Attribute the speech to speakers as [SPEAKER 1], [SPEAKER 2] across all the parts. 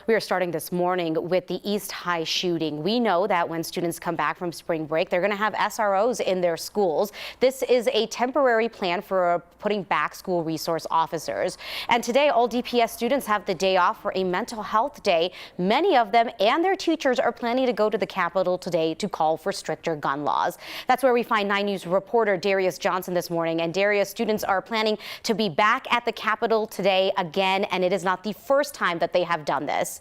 [SPEAKER 1] We are starting this morning with the East High shooting. We know that when students come back from spring break, they're going to have SROs in their schools. This is a temporary plan for putting back school resource officers. And today, all DPS students have the day off for a mental health day. Many of them and their teachers are planning to go to the Capitol today to call for stricter gun laws. That's where we find 9 News reporter Darius Johnson this morning. And Darius, students are planning to be back at the Capitol today again, and it is not the first time that they have done this.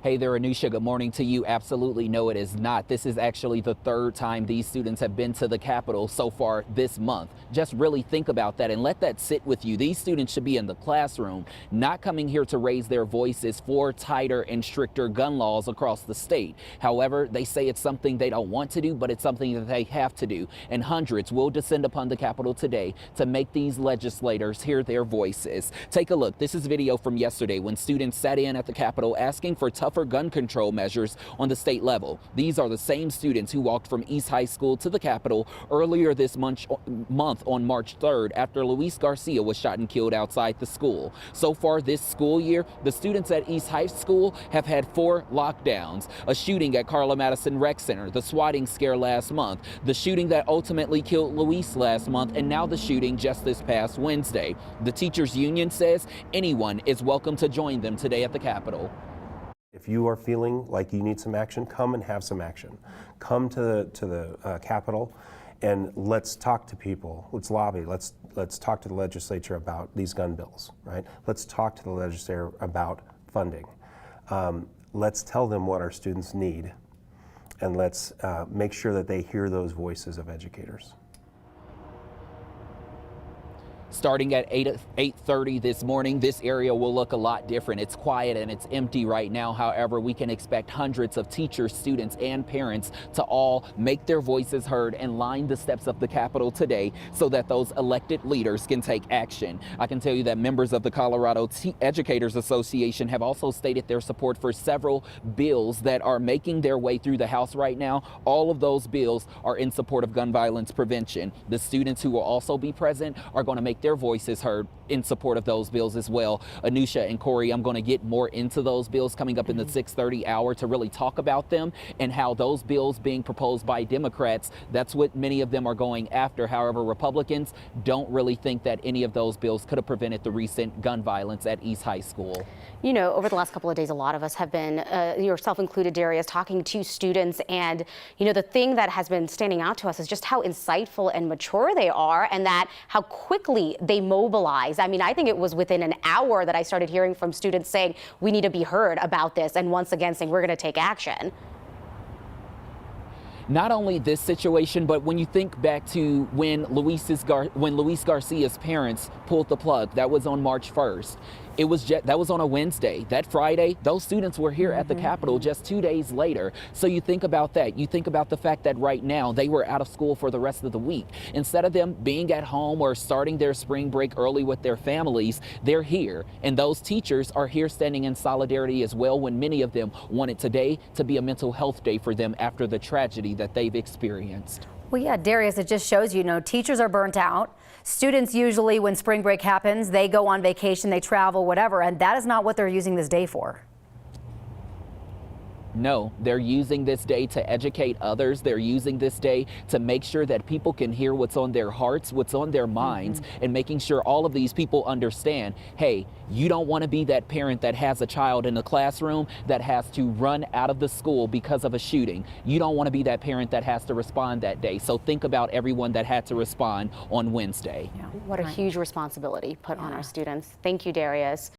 [SPEAKER 2] Hey there, Anusha. Good morning to you. Absolutely no, it is not. This is actually the third time these students have been to the Capitol so far this month. Just really think about that and let that sit with you. These students should be in the classroom, not coming here to raise their voices for tighter and stricter gun laws across the state. However, they say it's something they don't want to do, but it's something that they have to do. And hundreds will descend upon the Capitol today to make these legislators hear their voices. Take a look. This is video from yesterday when students sat in at the Capitol asking for tougher gun control measures on the state level. These are the same students who walked from East High School to the Capitol earlier this month on March 3rd after Luis Garcia was shot and killed outside the school. So far this school year, the students at East High School have had 4 lockdowns, a shooting at Carla Madison Rec Center, the swatting scare last month, the shooting that ultimately killed Luis last month, and now the shooting just this past Wednesday. The teachers union says anyone is welcome to join them today at the Capitol.
[SPEAKER 3] If you are feeling like you need some action, come and have some action. Come to the Capitol and let's talk to people. Let's lobby. Let's talk to the legislature about these gun bills, right? Let's talk to the legislature about funding. Let's tell them what our students need, and let's make sure that they hear those voices of educators.
[SPEAKER 2] Starting at 8:30 this morning, this area will look a lot different. It's quiet and it's empty right now. However, we can expect hundreds of teachers, students, and parents to all make their voices heard and line the steps of the Capitol today so that those elected leaders can take action. I can tell you that members of the Colorado Educators Association have also stated their support for several bills that are making their way through the House right now. All of those bills are in support of gun violence prevention. The students who will also be present are going to make their voices heard in support of those bills as well. Anusha and Corey, I'm going to get more into those bills coming up in the 6:30 hour to really talk about them and how those bills being proposed by Democrats, that's what many of them are going after. However, Republicans don't really think that any of those bills could have prevented the recent gun violence at East High School.
[SPEAKER 1] You know, over the last couple of days, a lot of us have been, yourself included, Darius, talking to students, and you know, the thing that has been standing out to us is just how insightful and mature they are, and that how quickly they mobilize. I mean, I think it was within an hour that I started hearing from students saying we need to be heard about this, and once again saying we're going to take action.
[SPEAKER 2] Not only this situation, but when you think back to when Luis Garcia's parents pulled the plug, that was on March 1st. That was on a Wednesday. That Friday, those students were here at the Capitol just 2 days later. So you think about that. You think about the fact that right now they were out of school for the rest of the week. Instead of them being at home or starting their spring break early with their families, they're here. And those teachers are here standing in solidarity as well, when many of them wanted today to be a mental health day for them after the tragedy that they've experienced.
[SPEAKER 4] Well, yeah, Darius, it just shows you know, teachers are burnt out. Students usually, when spring break happens, they go on vacation, they travel, whatever, and that is not what they're using this day for.
[SPEAKER 2] No, they're using this day to educate others. They're using this day to make sure that people can hear what's on their hearts, what's on their minds, and making sure all of these people understand, hey, you don't want to be that parent that has a child in the classroom that has to run out of the school because of a shooting. You don't want to be that parent that has to respond that day. So think about everyone that had to respond on Wednesday.
[SPEAKER 1] What a huge responsibility put on our students. Thank you, Darius.